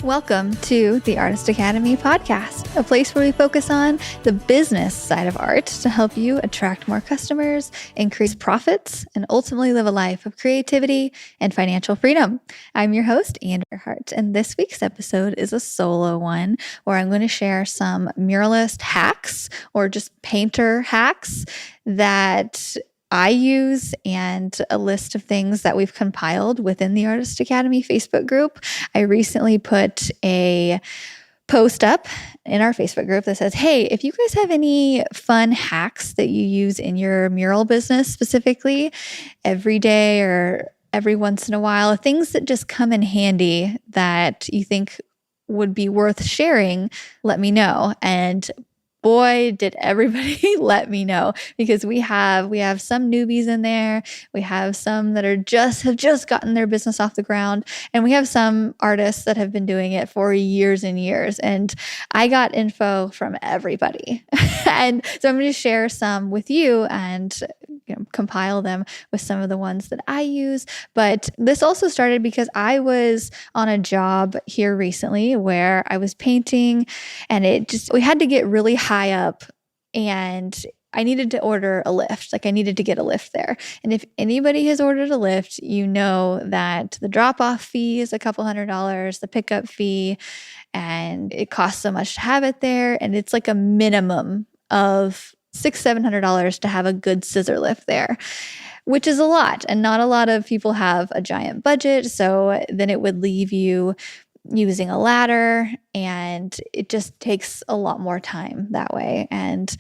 Welcome to the Artist Academy podcast, a place where we focus on the business side of art to help you attract more customers, increase profits, and ultimately live a life of creativity and financial freedom. I'm your host, Andrea Hart, and this week's episode is a solo one where I'm going to share some muralist hacks or just painter hacks that I use and a list of things that we've compiled within the Artist Academy Facebook group. I recently put a post up in our Facebook group that says, hey, if you guys have any fun hacks that you use in your mural business specifically every day or every once in a while, things that just come in handy that you think would be worth sharing, let me know. And boy, did everybody let me know, because we have some newbies in there. We have some that have just gotten their business off the ground, and we have some artists that have been doing it for years and years. And I got info from everybody. And so I'm going to share some with you and compile them with some of the ones that I use. But this also started because I was on a job here recently where I was painting, and we had to get really high up, and I needed to order a lift. Like, I needed to get a lift there. And if anybody has ordered a lift, you know that the drop-off fee is a couple $100, the pickup fee, and it costs so much to have it there. And it's like a minimum of $600-700 to have a good scissor lift there, which is a lot. And not a lot of people have a giant budget. So then it would leave you using a ladder, and it just takes a lot more time that way. And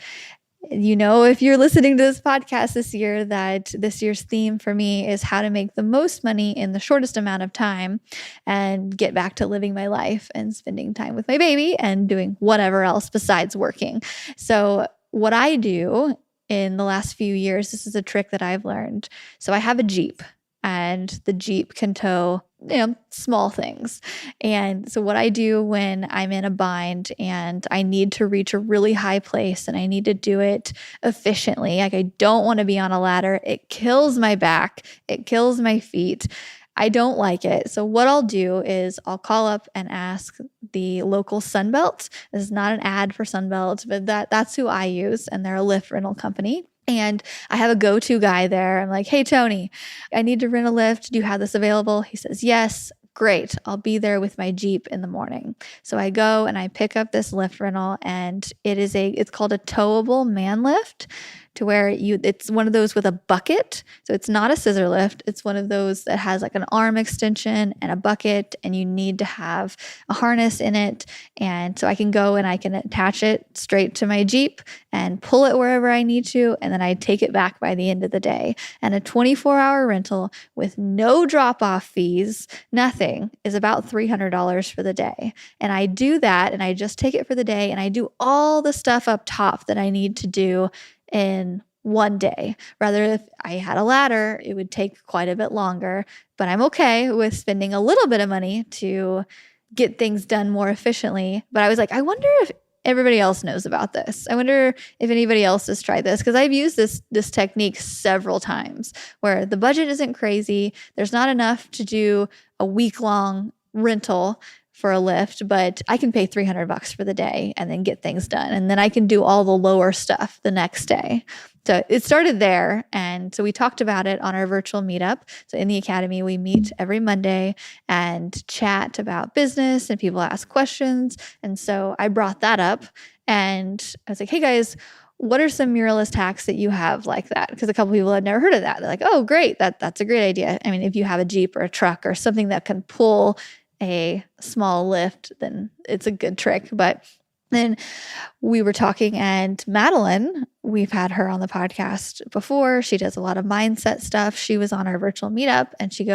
if you're listening to this podcast this year, that this year's theme for me is how to make the most money in the shortest amount of time and get back to living my life and spending time with my baby and doing whatever else besides working. So what I do in the last few years, this is a trick that I've learned. So I have a Jeep, and the Jeep can tow small things. And so what I do when I'm in a bind and I need to reach a really high place and I need to do it efficiently, like I don't want to be on a ladder. It kills my back. It kills my feet. I don't like it. So what I'll do is I'll call up and ask the local Sunbelt. This is not an ad for Sunbelt, but that's who I use, and they're a lift rental company. And I have a go-to guy there. I'm like, hey, Tony, I need to rent a lift. Do you have this available? He says, yes. Great. I'll be there with my Jeep in the morning. So I go and I pick up this lift rental, and it's called a towable man lift, to where it's one of those with a bucket. So it's not a scissor lift. It's one of those that has like an arm extension and a bucket, and you need to have a harness in it. And so I can go and I can attach it straight to my Jeep and pull it wherever I need to. And then I take it back by the end of the day. And a 24-hour rental with no drop-off fees, nothing, is about $300 for the day. And I do that, and I just take it for the day, and I do all the stuff up top that I need to do in one day. Rather, if I had a ladder, it would take quite a bit longer, but I'm okay with spending a little bit of money to get things done more efficiently. But I was like, I wonder if everybody else knows about this. I wonder if anybody else has tried this, because I've used this technique several times where the budget isn't crazy. There's not enough to do a week-long rental for a lift, but I can pay $300 for the day and then get things done. And then I can do all the lower stuff the next day. So it started there. And so we talked about it on our virtual meetup. So in the Academy, we meet every Monday and chat about business, and people ask questions. And so I brought that up, and I was like, hey guys, what are some muralist hacks that you have like that? Because a couple people had never heard of that. They're like, oh, great. That's a great idea. I mean, if you have a Jeep or a truck or something that can pull a small lift, then it's a good trick. But then we were talking, and Madeline, we've had her on the podcast before. She does a lot of mindset stuff. She was on our virtual meetup, and she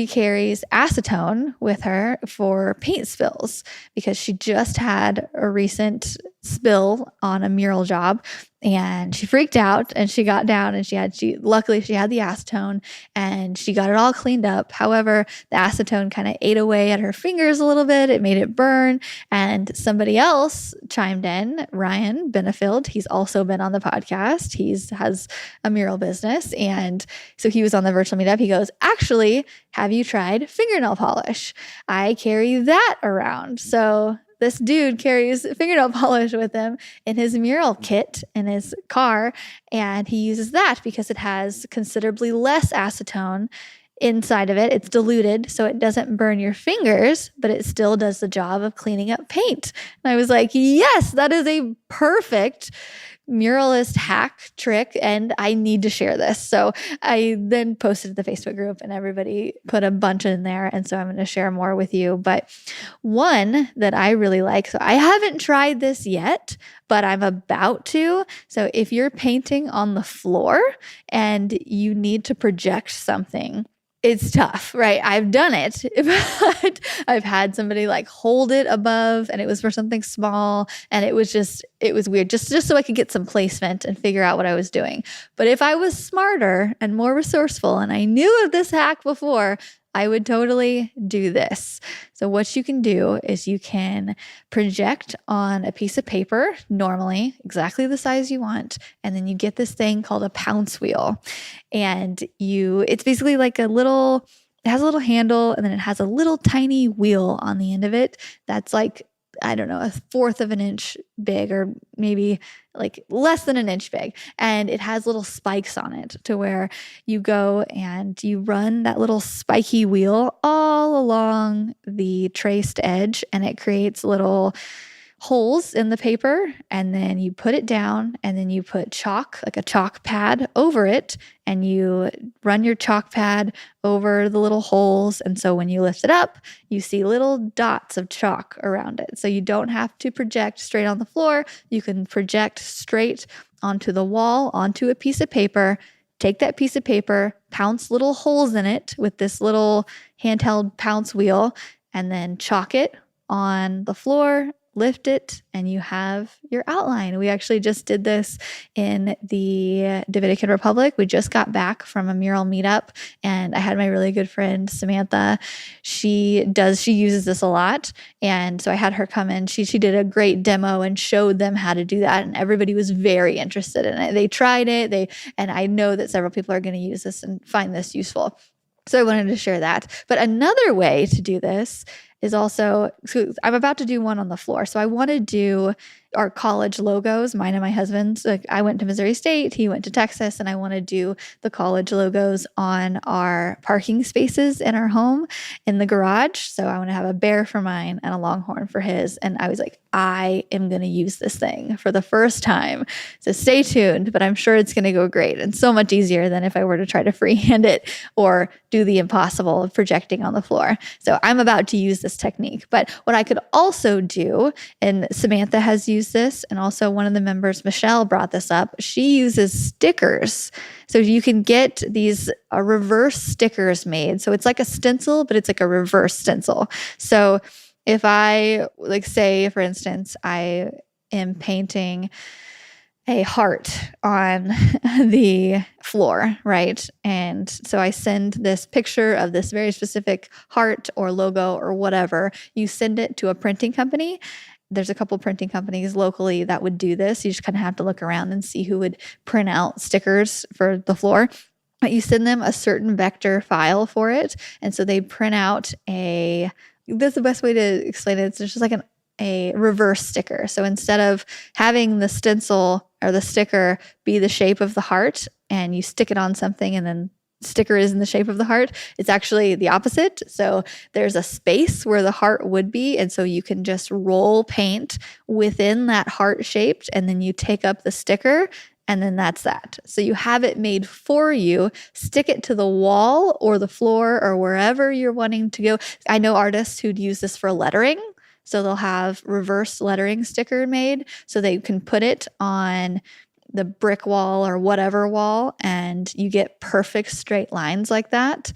carries acetone with her for paint spills, because she just had a recent spill on a mural job, and she freaked out and she got down and luckily she had the acetone and she got it all cleaned up. However, the acetone kind of ate away at her fingers a little bit. It made it burn, and somebody else chimed in, Ryan Benefield. He's also been on the podcast. Has a mural business, and so he was on the virtual meetup. He goes, actually, have you tried fingernail polish? I carry that around. So this dude carries fingernail polish with him in his mural kit in his car, and he uses that because it has considerably less acetone inside of it. It's diluted, so it doesn't burn your fingers, but it still does the job of cleaning up paint. And I was like, yes, that is a perfect muralist hack trick, and I need to share this. So I then posted the Facebook group and everybody put a bunch in there. And so I'm going to share more with you. But one that I really like, so I haven't tried this yet, but I'm about to. So if you're painting on the floor and you need to project something, it's tough, right? I've done it, but I've had somebody like hold it above, and it was for something small, and it was weird, just so I could get some placement and figure out what I was doing. But if I was smarter and more resourceful and I knew of this hack before, I would totally do this. So what you can do is you can project on a piece of paper, normally exactly the size you want, and then you get this thing called a pounce wheel. And it's basically like it has a little handle, and then it has a little tiny wheel on the end of it that's like, I don't know, 1/4 of an inch big, or maybe like less than an inch big. And it has little spikes on it to where you go and you run that little spiky wheel all along the traced edge, and it creates little holes in the paper, and then you put it down, and then you put chalk, like a chalk pad over it, and you run your chalk pad over the little holes. And so when you lift it up, you see little dots of chalk around it. So you don't have to project straight on the floor. You can project straight onto the wall, onto a piece of paper. Take that piece of paper, pounce little holes in it with this little handheld pounce wheel, and then chalk it on the floor, lift it, and you have your outline. We actually just did this in the Dominican Republic. We just got back from a mural meetup, and I had my really good friend, Samantha. She uses this a lot. And so I had her come in. She did a great demo and showed them how to do that. And everybody was very interested in it. They tried it. And I know that several people are going to use this and find this useful. So I wanted to share that. But another way to do this is also, so I'm about to do one on the floor. So I want to do our college logos, mine and my husband's. Like, I went to Missouri State, he went to Texas, and I want to do the college logos on our parking spaces in our home in the garage. So I want to have a bear for mine and a longhorn for his. And I was like, I am going to use this thing for the first time. So stay tuned, but I'm sure it's going to go great and so much easier than if I were to try to freehand it or do the impossible of projecting on the floor. So I'm about to use this technique. But what I could also do, and Samantha has used this, and also one of the members, Michelle, brought this up. She uses stickers. So you can get these reverse stickers made. So it's like a stencil, but it's like a reverse stencil. So if I, like, say, for instance, I am painting a heart on the floor, right? And so I send this picture of this very specific heart or logo or whatever. You send it to a printing company. There's a couple printing companies locally that would do this. You just kind of have to look around and see who would print out stickers for the floor. But you send them a certain vector file for it. And so they print out that's the best way to explain it. It's just like a reverse sticker. So instead of having the stencil or the sticker be the shape of the heart and you stick it on something and then sticker is in the shape of the heart, it's actually the opposite. So there's a space where the heart would be. And so you can just roll paint within that heart shaped, and then you take up the sticker, and then that's that. So you have it made for you, stick it to the wall or the floor or wherever you're wanting to go. I know artists who'd use this for lettering. So they'll have reverse lettering sticker made so they can put it on the brick wall or whatever wall, and you get perfect straight lines like that.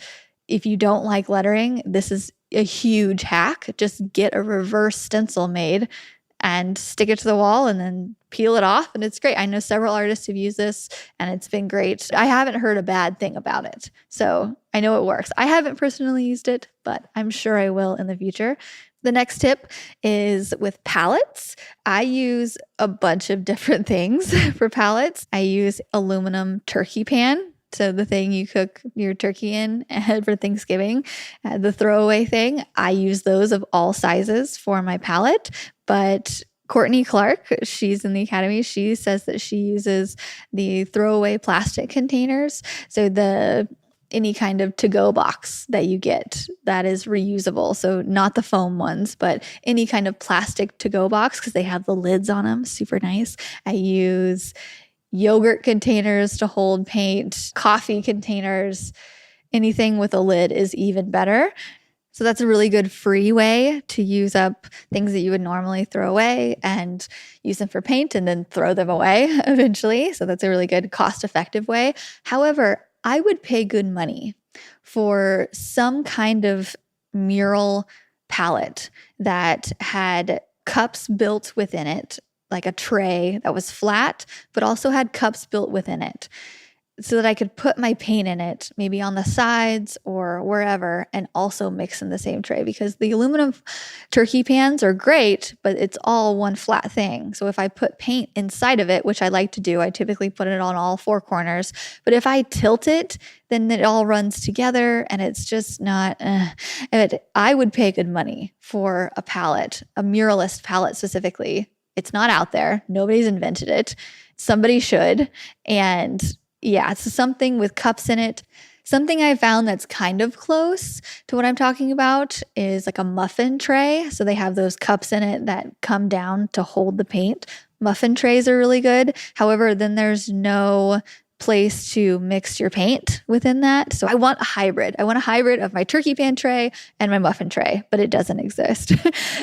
If you don't like lettering, this is a huge hack. Just get a reverse stencil made and stick it to the wall and then peel it off. And it's great. I know several artists have used this and it's been great. I haven't heard a bad thing about it. So I know it works. I haven't personally used it, but I'm sure I will in the future. The next tip is with palettes. I use a bunch of different things for palettes. I use aluminum turkey pan. So the thing you cook your turkey in for Thanksgiving, the throwaway thing, I use those of all sizes for my palette. But Courtney Clark, she's in the academy. She says that she uses the throwaway plastic containers. So any kind of to-go box that you get that is reusable. So not the foam ones, but any kind of plastic to-go box because they have the lids on them. Super nice. I use yogurt containers to hold paint, coffee containers, anything with a lid is even better. So that's a really good free way to use up things that you would normally throw away and use them for paint and then throw them away eventually. So that's a really good cost-effective way. However, I would pay good money for some kind of mural palette that had cups built within it, like a tray that was flat, but also had cups built within it so that I could put my paint in it, maybe on the sides or wherever, and also mix in the same tray because the aluminum turkey pans are great, but it's all one flat thing. So if I put paint inside of it, which I like to do, I typically put it on all four corners. But if I tilt it, then it all runs together and it's just not, I would pay good money for a palette, a muralist palette specifically. It's not out there. Nobody's invented it. Somebody should. And yeah, it's something with cups in it. Something I found that's kind of close to what I'm talking about is like a muffin tray. So they have those cups in it that come down to hold the paint. Muffin trays are really good. However, then there's no place to mix your paint within that. So I want a hybrid. I want a hybrid of my turkey pan tray and my muffin tray, but it doesn't exist.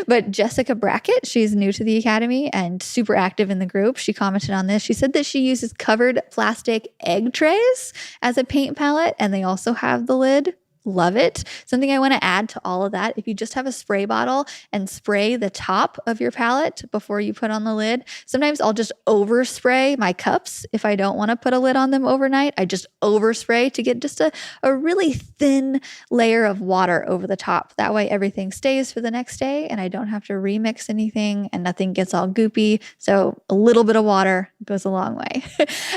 But Jessica Brackett, she's new to the academy and super active in the group. She commented on this. She said that she uses covered plastic egg trays as a paint palette, and they also have the lid. Love it. Something I want to add to all of that, if you just have a spray bottle and spray the top of your palette before you put on the lid, sometimes I'll just overspray my cups if I don't want to put a lid on them overnight. I just overspray to get just a really thin layer of water over the top. That way everything stays for the next day and I don't have to remix anything and nothing gets all goopy. So a little bit of water goes a long way.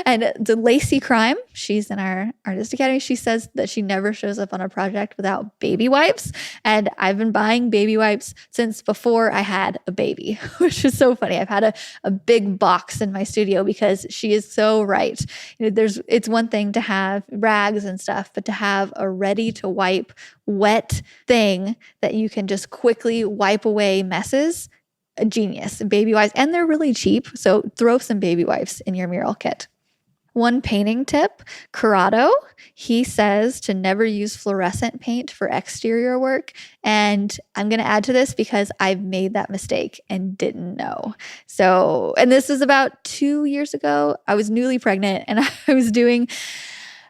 And the Lacey Crime, she's in our Artist Academy. She says that she never shows up on a project without baby wipes. And I've been buying baby wipes since before I had a baby, which is so funny. I've had a big box in my studio because she is so right. It's one thing to have rags and stuff, but to have a ready to wipe wet thing that you can just quickly wipe away messes, a genius. Baby wipes, and they're really cheap. So throw some baby wipes in your mural kit. One painting tip, Corrado, he says to never use fluorescent paint for exterior work. And I'm going to add to this because I've made that mistake and didn't know. So, and this is about 2 years ago. I was newly pregnant and I was doing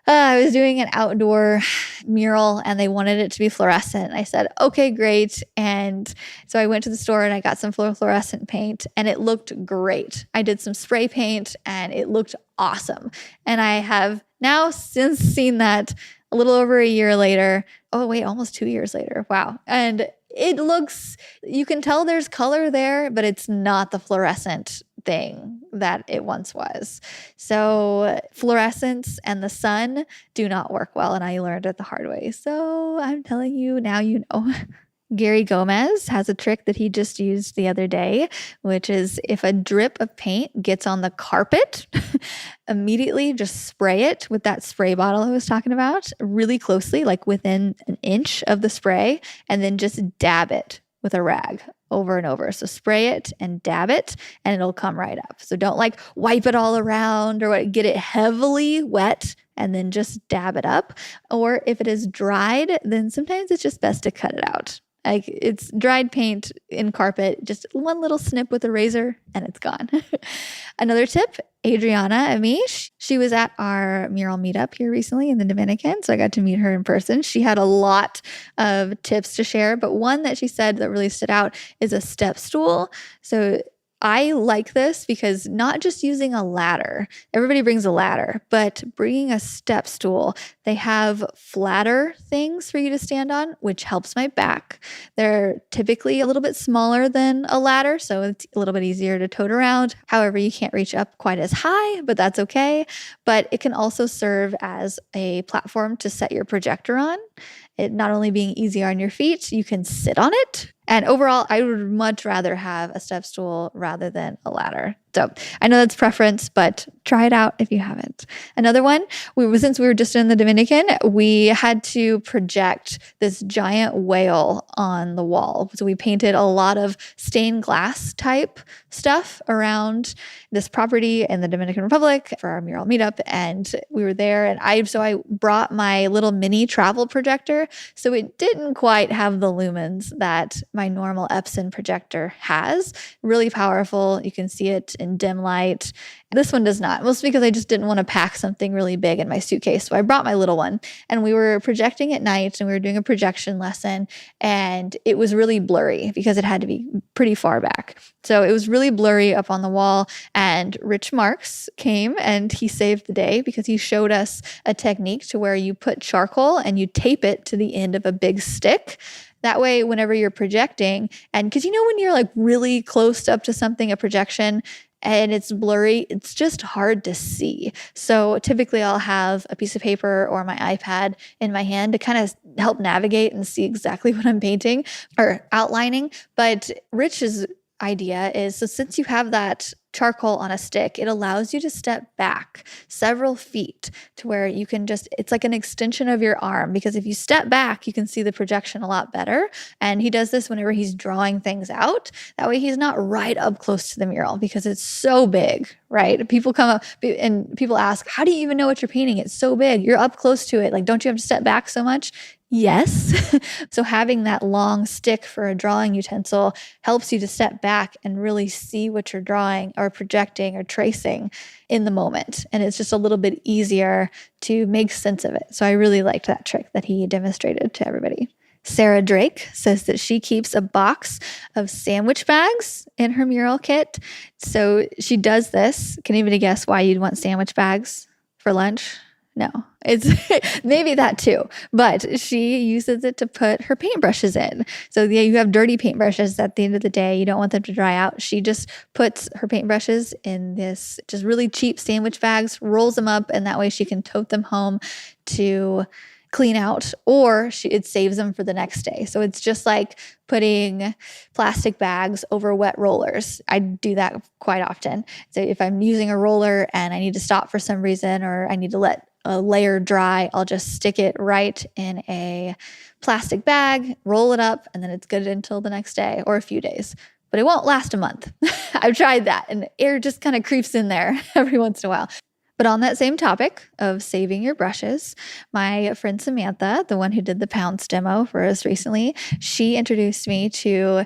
an outdoor mural and they wanted it to be fluorescent. I said, okay, great. And so I went to the store and I got some fluorescent paint and it looked great. I did some spray paint and it looked awesome. And I have now since seen that a little over a year later. Oh, wait, almost 2 years later. Wow. And it looks, you can tell there's color there, but it's not the fluorescent thing that it once was. So fluorescence and the sun do not work well. And I learned it the hard way. So I'm telling you, now you know. Gary Gomez has a trick that he just used the other day, which is if a drip of paint gets on the carpet, immediately just spray it with that spray bottle I was talking about really closely, like within an inch of the spray, and then just dab it with a rag over and over. So spray it and dab it and it'll come right up. So don't like wipe it all around or get it heavily wet and then just dab it up. Or if it is dried, then sometimes it's just best to cut it out. Like it's dried paint in carpet, just one little snip with a razor and it's gone. Another tip, Adriana Amish, she was at our mural meetup here recently in the Dominican. So I got to meet her in person. She had a lot of tips to share, but one that she said that really stood out is a step stool. So I like this because not just using a ladder, everybody brings a ladder, but bringing a step stool, they have flatter things for you to stand on, which helps my back. They're typically a little bit smaller than a ladder, so it's a little bit easier to tote around. However, you can't reach up quite as high, but that's okay. But it can also serve as a platform to set your projector on. It not only being easier on your feet, you can sit on it. And overall, I would much rather have a step stool rather than a ladder. So I know that's preference, but try it out if you haven't. Another one, since we were just in the Dominican, we had to project this giant whale on the wall. So we painted a lot of stained glass type stuff around this property in the Dominican Republic for our mural meetup. And we were there, and I brought my little mini travel projector. So it didn't quite have the lumens that my normal Epson projector has. Really powerful. You can see it in dim light. This one does not, mostly because I just didn't want to pack something really big in my suitcase. So I brought my little one, and we were projecting at night, and we were doing a projection lesson, and it was really blurry because it had to be pretty far back. So it was really blurry up on the wall, and Rich Marks came and he saved the day because he showed us a technique to where you put charcoal and you tape it to the end of a big stick. That way, whenever you're projecting, and because when you're like really close up to something, a projection, and it's blurry, it's just hard to see. So typically I'll have a piece of paper or my iPad in my hand to kind of help navigate and see exactly what I'm painting or outlining. But Rich's idea is, so since you have that charcoal on a stick, it allows you to step back several feet to where you can it's like an extension of your arm, because if you step back, you can see the projection a lot better. And he does this whenever he's drawing things out. That way he's not right up close to the mural because it's so big, right? People come up and people ask, how do you even know what you're painting? It's so big. You're up close to it. Like, don't you have to step back so much? Yes. So having that long stick for a drawing utensil helps you to step back and really see what you're drawing or projecting or tracing in the moment. And it's just a little bit easier to make sense of it. So I really liked that trick that he demonstrated to everybody. Sarah Drake says that she keeps a box of sandwich bags in her mural kit. So she does this. Can anybody guess why you'd want sandwich bags for lunch? No, it's maybe that too, but she uses it to put her paintbrushes in. So yeah, you have dirty paintbrushes at the end of the day. You don't want them to dry out. She just puts her paintbrushes in this just really cheap sandwich bags, rolls them up, and that way she can tote them home to clean out, or it saves them for the next day. So it's just like putting plastic bags over wet rollers. I do that quite often. So if I'm using a roller and I need to stop for some reason, or I need to let a layer dry, I'll just stick it right in a plastic bag, roll it up, and then it's good until the next day or a few days. But it won't last a month. I've tried that, and air just kind of creeps in there every once in a while. But on that same topic of saving your brushes, my friend Samantha, the one who did the pounce demo for us recently, she introduced me to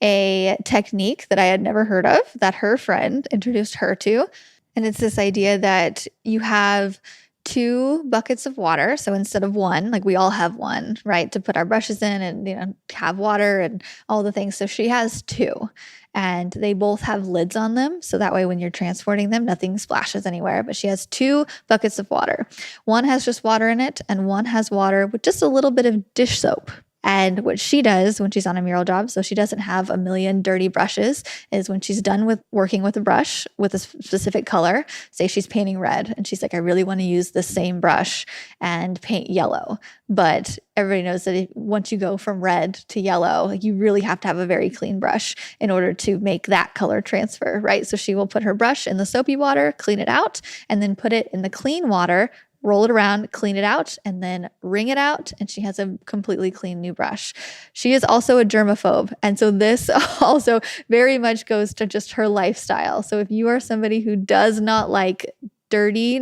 a technique that I had never heard of that her friend introduced her to. And it's this idea that you have 2 buckets of water. So instead of one, like we all have one, right, to put our brushes in and, have water and all the things. So she has 2, and they both have lids on them. So that way when you're transporting them, nothing splashes anywhere. But she has 2 buckets of water. One has just water in it, and one has water with just a little bit of dish soap. And what she does when she's on a mural job, so she doesn't have a million dirty brushes, is when she's done with working with a brush with a specific color, say she's painting red, and she's like, I really want to use the same brush and paint yellow. But everybody knows that once you go from red to yellow, you really have to have a very clean brush in order to make that color transfer, right? So she will put her brush in the soapy water, clean it out, and then put it in the clean water, roll it around, clean it out, and then wring it out, and she has a completely clean new brush. She is also a germaphobe, and so this also very much goes to just her lifestyle. So if you are somebody who does not like dirty,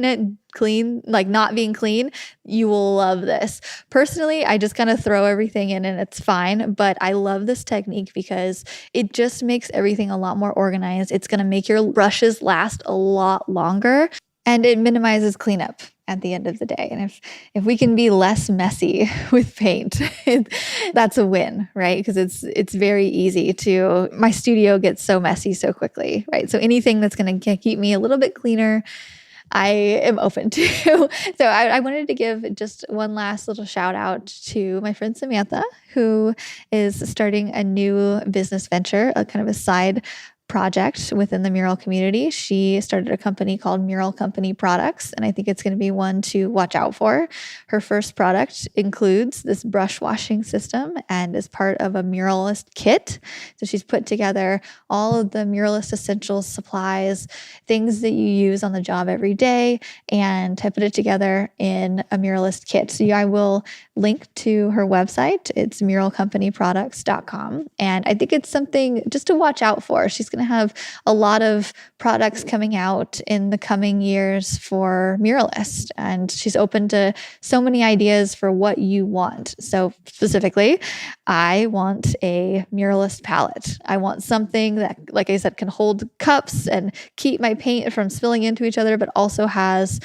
clean, like not being clean, you will love this. Personally, I just kind of throw everything in and it's fine, but I love this technique because it just makes everything a lot more organized. It's going to make your brushes last a lot longer, and it minimizes cleanup. at the end of the day. And if we can be less messy with paint, that's a win, right? Because it's very easy to, my studio gets so messy so quickly, right? So anything that's going to keep me a little bit cleaner, I am open to. So I wanted to give just one last little shout out to my friend Samantha, who is starting a new business venture, a kind of a side project within the mural community. She started a company called Mural Company Products, and I think it's going to be one to watch out for. Her first product includes this brush washing system and is part of a muralist kit. So she's put together all of the muralist essentials, supplies, things that you use on the job every day, and I put it together in a muralist kit. So I will link to her website. It's muralcompanyproducts.com. And I think it's something just to watch out for. She's going to have a lot of products coming out in the coming years for muralists. And she's open to so many ideas for what you want. So specifically, I want a muralist palette. I want something that, like I said, can hold cups and keep my paint from spilling into each other, but also has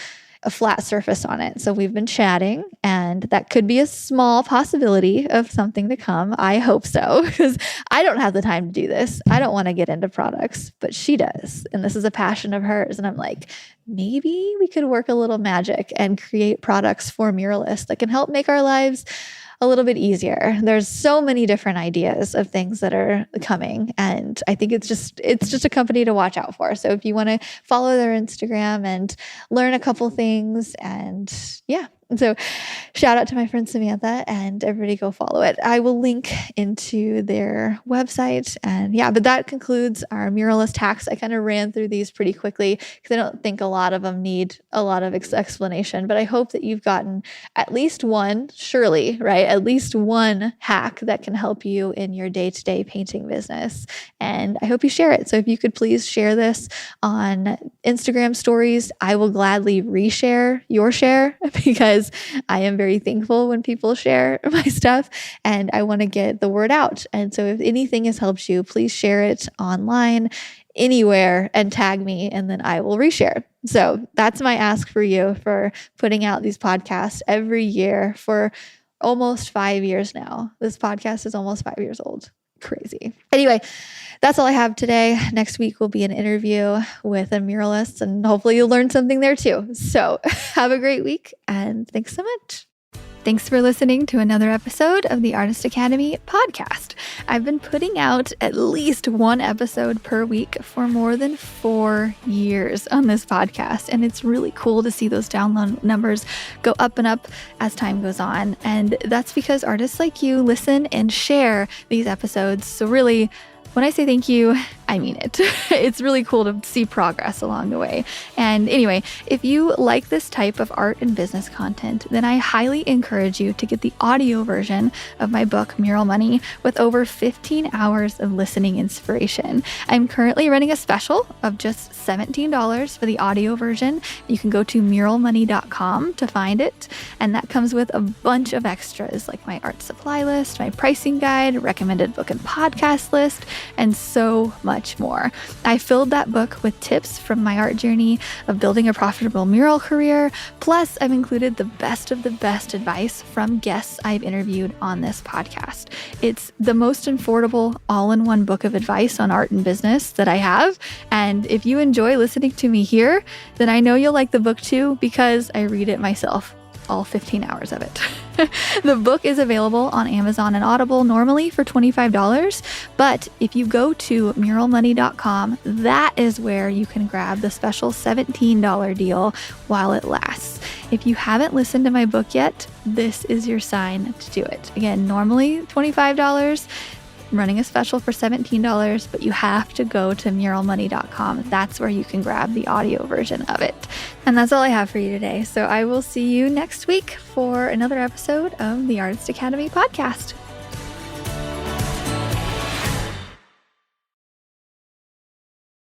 a flat surface on it. So we've been chatting, and that could be a small possibility of something to come. I hope so, because I don't have the time to do this. I don't want to get into products, but she does. And this is a passion of hers. And I'm like, maybe we could work a little magic and create products for muralists that can help make our lives a little bit easier. There's so many different ideas of things that are coming, and I think it's just a company to watch out for. So if you want to follow their Instagram and learn a couple things, and yeah. So shout out to my friend Samantha, and everybody go follow it. I will link into their website. And yeah, but that concludes our muralist hacks. I kind of ran through these pretty quickly because I don't think a lot of them need a lot of explanation, but I hope that you've gotten at least one, surely, right? At least one hack that can help you in your day-to-day painting business. And I hope you share it. So if you could please share this on Instagram stories, I will gladly reshare your share because I am very thankful when people share my stuff, and I want to get the word out. And so if anything has helped you, please share it online, anywhere, and tag me, and then I will reshare. So that's my ask for you for putting out these podcasts every year for almost 5 years now. This podcast is almost 5 years old. Crazy. Anyway, that's all I have today. Next week will be an interview with a muralist, and hopefully you'll learn something there too. So have a great week, and thanks so much. Thanks for listening to another episode of the Artist Academy podcast. I've been putting out at least one episode per week for more than 4 years on this podcast, and it's really cool to see those download numbers go up and up as time goes on. And that's because artists like you listen and share these episodes. So really, when I say thank you, I mean it. It's really cool to see progress along the way. And anyway, if you like this type of art and business content, then I highly encourage you to get the audio version of my book, Mural Money, with over 15 hours of listening inspiration. I'm currently running a special of just $17 for the audio version. You can go to muralmoney.com to find it. And that comes with a bunch of extras like my art supply list, my pricing guide, recommended book and podcast list, and so much more. I filled that book with tips from my art journey of building a profitable mural career. Plus, I've included the best of the best advice from guests I've interviewed on this podcast. It's the most affordable all-in-one book of advice on art and business that I have. And if you enjoy listening to me here, then I know you'll like the book too, because I read it myself. All 15 hours of it. The book is available on Amazon and Audible normally for $25, but if you go to muralmoney.com, that is where you can grab the special $17 deal while it lasts. If you haven't listened to my book yet, this is your sign to do it. Again, normally $25. Running a special for $17, but you have to go to muralmoney.com. That's where you can grab the audio version of it. And that's all I have for you today. So I will see you next week for another episode of the Artist Academy podcast.